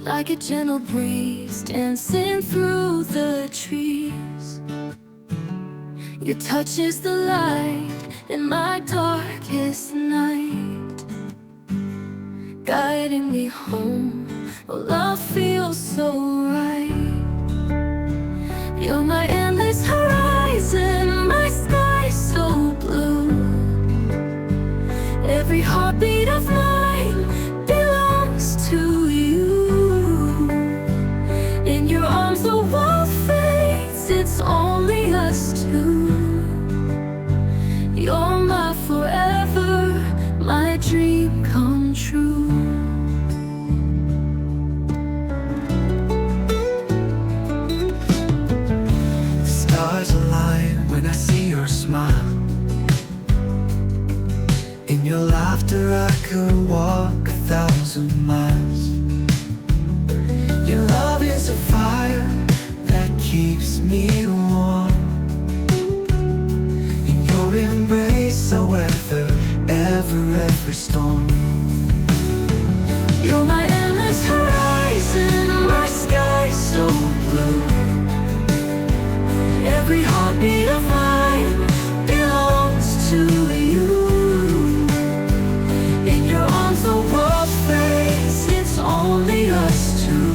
like a gentle breeze dancing through the trees. Your touch is the light in my darkest night, guiding me home. Oh, love feels so right. You're my endless horizon, my sky so blue. Every heartbeat of mine belongs to you. In your arms the world fades, it's only us two. You're my forever, my dream come true. The stars align when I see your smile. In your laughter I could walk 1,000 miles. Your love is a fire that keeps me warm. In your embrace I weather every storm. You're my endless horizon, my sky so blue. Every heartbeat of mine belongs to you. In your arms the world fades, it's only us two.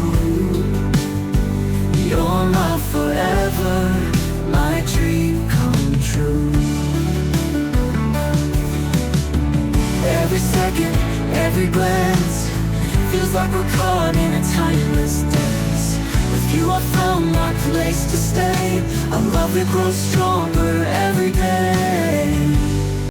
You're my forever, my dream come true. Every second, every glance feels like we're caught in a timeless dance. With you I found my place to stay. Our love will grow stronger every day.